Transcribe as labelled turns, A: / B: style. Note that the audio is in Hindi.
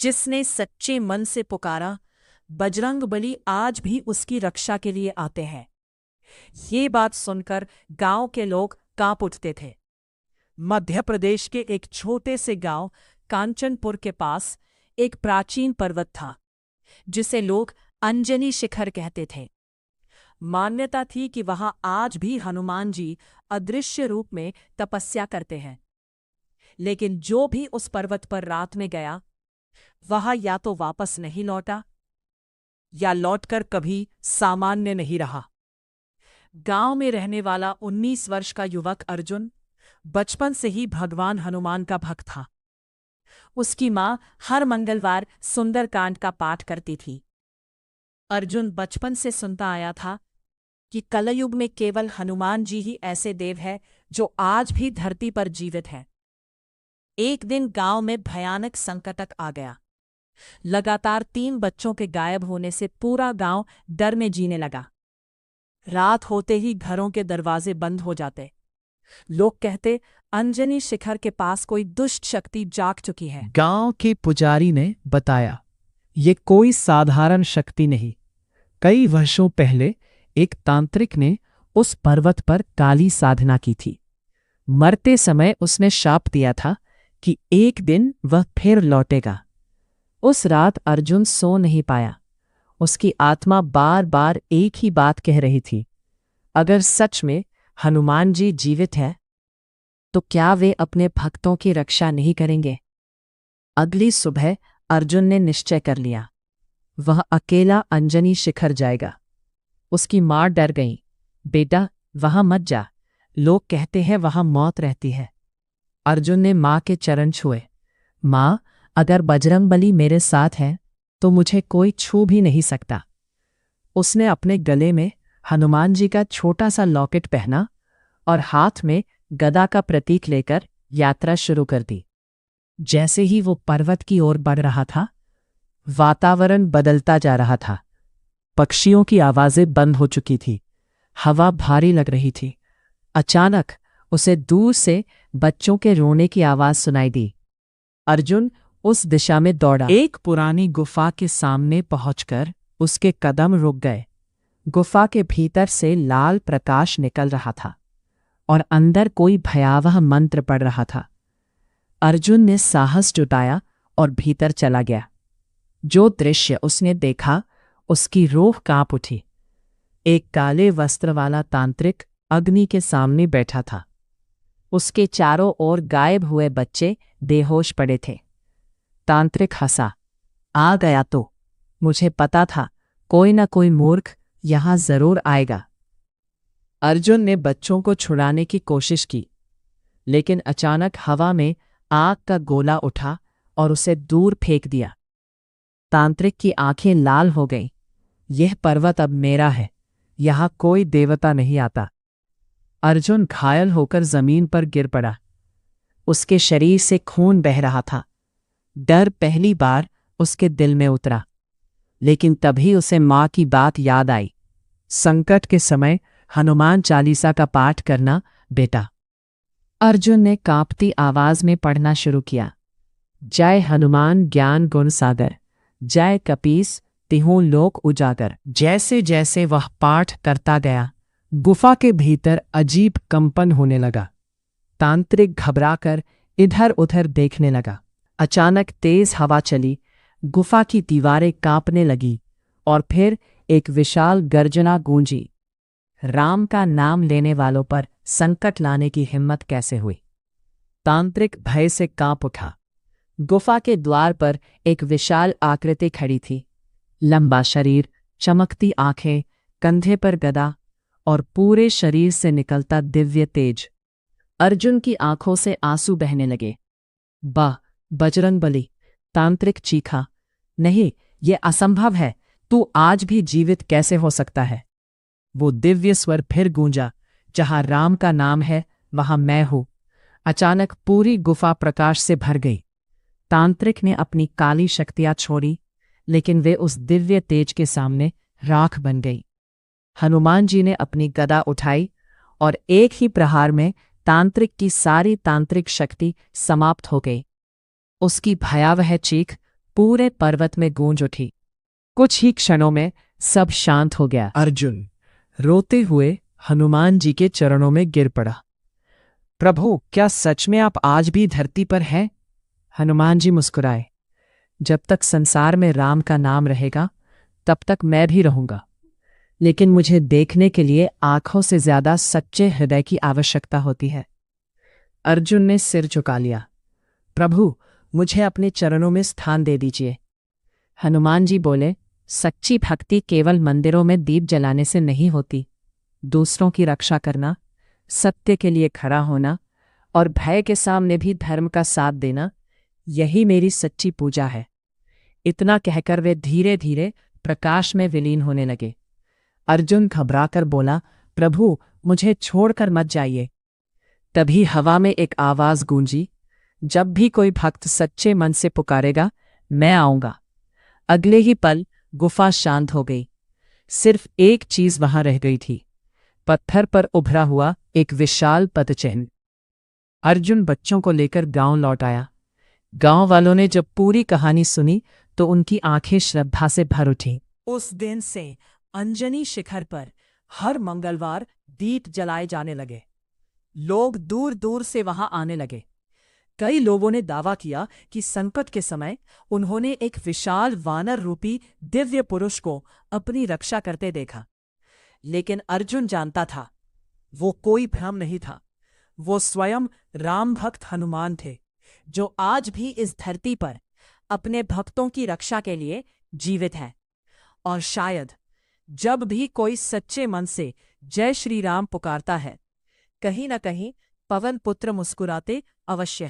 A: जिसने सच्चे मन से पुकारा, बजरंगबली आज भी उसकी रक्षा के लिए आते हैं। ये बात सुनकर गांव के लोग कांप उठते थे। मध्य प्रदेश के एक छोटे से गांव कांचनपुर के पास एक प्राचीन पर्वत था, जिसे लोग अंजनी शिखर कहते थे। मान्यता थी कि वहां आज भी हनुमान जी अदृश्य रूप में तपस्या करते हैं। लेकिन जो भी उस पर्वत पर रात में गया, वह या तो वापस नहीं लौटा या लौटकर कभी सामान्य नहीं रहा। गांव में रहने वाला 19 वर्ष का युवक अर्जुन बचपन से ही भगवान हनुमान का भक्त था। उसकी मां हर मंगलवार सुंदरकांड का पाठ करती थी। अर्जुन बचपन से सुनता आया था कि कलयुग में केवल हनुमान जी ही ऐसे देव हैं जो आज भी धरती पर जीवित हैं। एक दिन गांव में भयानक संकट आ गया। लगातार 3 बच्चों के गायब होने से पूरा गांव डर में जीने लगा। रात होते ही घरों के दरवाजे बंद हो जाते। लोग कहते, अंजनी शिखर के पास कोई दुष्ट शक्ति जाग चुकी है।
B: गांव के पुजारी ने बताया, ये कोई साधारण शक्ति नहीं। कई वर्षों पहले एक तांत्रिक ने उस पर्वत पर काली साधना की थी। मरते समय उसने शाप दिया था कि एक दिन वह फिर लौटेगा। उस रात अर्जुन सो नहीं पाया। उसकी आत्मा बार बार एक ही बात कह रही थी, अगर सच में हनुमान जी जीवित है तो क्या वे अपने भक्तों की रक्षा नहीं करेंगे? अगली सुबह अर्जुन ने निश्चय कर लिया, वह अकेला अंजनी शिखर जाएगा। उसकी मां डर गई, बेटा वहां मत जा, लोग कहते हैं वहां मौत रहती है। अर्जुन ने मां के चरण छुए। मां, अगर बजरंगबली मेरे साथ है तो मुझे कोई छू भी नहीं सकता। उसने अपने गले में हनुमान जी का छोटा सा लॉकेट पहना और हाथ में गदा का प्रतीक लेकर यात्रा शुरू कर दी। जैसे ही वो पर्वत की ओर बढ़ रहा था, वातावरण बदलता जा रहा था। पक्षियों की आवाजें बंद हो चुकी थी, हवा भारी लग रही थी। अचानक उसे दूर से बच्चों के रोने की आवाज सुनाई दी। अर्जुन उस दिशा में दौड़ा। एक पुरानी गुफा के सामने पहुंचकर उसके कदम रुक गए। गुफा के भीतर से लाल प्रकाश निकल रहा था और अंदर कोई भयावह मंत्र पढ़ रहा था। अर्जुन ने साहस जुटाया और भीतर चला गया। जो दृश्य उसने देखा, उसकी रूह कांप उठी। एक काले वस्त्र वाला तांत्रिक अग्नि के सामने बैठा था। उसके चारों ओर गायब हुए बच्चे बेहोश पड़े थे। तांत्रिक हंसा, आ गया तो? मुझे पता था कोई ना कोई मूर्ख यहां जरूर आएगा। अर्जुन ने बच्चों को छुड़ाने की कोशिश की, लेकिन अचानक हवा में आग का गोला उठा और उसे दूर फेंक दिया। तांत्रिक की आंखें लाल हो गईं। यह पर्वत अब मेरा है, यहां कोई देवता नहीं आता। अर्जुन घायल होकर जमीन पर गिर पड़ा। उसके शरीर से खून बह रहा था। डर पहली बार उसके दिल में उतरा, लेकिन तभी उसे मां की बात याद आई। संकट के समय हनुमान चालीसा का पाठ करना बेटा। अर्जुन ने कांपती आवाज में पढ़ना शुरू किया, जय हनुमान ज्ञान गुण सागर, जय कपीस तिहु लोक उजागर। जैसे जैसे वह पाठ करता गया, गुफा के भीतर अजीब कंपन होने लगा। तांत्रिक घबराकर इधर उधर देखने लगा। अचानक तेज हवा चली, गुफा की दीवारें कांपने लगी और फिर एक विशाल गर्जना गूंजी। राम का नाम लेने वालों पर संकट लाने की हिम्मत कैसे हुई? तांत्रिक भय से कांप उठा। गुफा के द्वार पर एक विशाल आकृति खड़ी थी। लंबा शरीर, चमकती आंखें, कंधे पर गदा और पूरे शरीर से निकलता दिव्य तेज। अर्जुन की आंखों से आंसू बहने लगे। वाह बजरंगबली! तांत्रिक चीखा, नहीं, ये असंभव है, तू आज भी जीवित कैसे हो सकता है? वो दिव्य स्वर फिर गूंजा, जहां राम का नाम है वहां मैं हूं। अचानक पूरी गुफा प्रकाश से भर गई। तांत्रिक ने अपनी काली शक्तियां छोड़ी, लेकिन वे उस दिव्य तेज के सामने राख बन गई। हनुमान जी ने अपनी गदा उठाई और एक ही प्रहार में तांत्रिक की सारी तांत्रिक शक्ति समाप्त हो गई। उसकी भयावह चीख पूरे पर्वत में गूंज उठी। कुछ ही क्षणों में सब शांत हो गया। अर्जुन रोते हुए हनुमान जी के चरणों में गिर पड़ा। प्रभु, क्या सच में आप आज भी धरती पर हैं? हनुमान जी मुस्कुराए। जब तक संसार में राम का नाम रहेगा तब तक मैं भी रहूंगा, लेकिन मुझे देखने के लिए आंखों से ज्यादा सच्चे हृदय की आवश्यकता होती है। अर्जुन ने सिर झुका लिया। प्रभु, मुझे अपने चरणों में स्थान दे दीजिए। हनुमान जी बोले, सच्ची भक्ति केवल मंदिरों में दीप जलाने से नहीं होती। दूसरों की रक्षा करना, सत्य के लिए खड़ा होना और भय के सामने भी धर्म का साथ देना, यही मेरी सच्ची पूजा है। इतना कहकर वे धीरे धीरे प्रकाश में विलीन होने लगे। अर्जुन घबराकर बोला, प्रभु, मुझे छोड़कर मत जाइए। तभी हवा में एक आवाज गूंजी, जब भी कोई भक्त सच्चे मन से पुकारेगा, मैं आऊंगा। अगले ही पल गुफा शांत हो गई। सिर्फ एक चीज वहां रह गई थी, पत्थर पर उभरा हुआ एक विशाल पदचिह्न। अर्जुन बच्चों को लेकर गांव लौट आया। गांव वालों ने जब पूरी कहानी सुनी तो उनकी आंखें श्रद्धा से भर उठीं।
A: उस दिन से अंजनी शिखर पर हर मंगलवार दीप जलाए जाने लगे। लोग दूर दूर से वहां आने लगे। कई लोगों ने दावा किया कि संकट के समय उन्होंने एक विशाल वानर रूपी दिव्य पुरुष को अपनी रक्षा करते देखा। लेकिन अर्जुन जानता था, वो कोई भ्रम नहीं था। वो स्वयं राम भक्त हनुमान थे, जो आज भी इस धरती पर अपने भक्तों की रक्षा के लिए जीवित हैं। और शायद जब भी कोई सच्चे मन से जय श्री राम पुकारता है, कहीं न कहीं पवन पुत्र मुस्कुराते अवश्य है।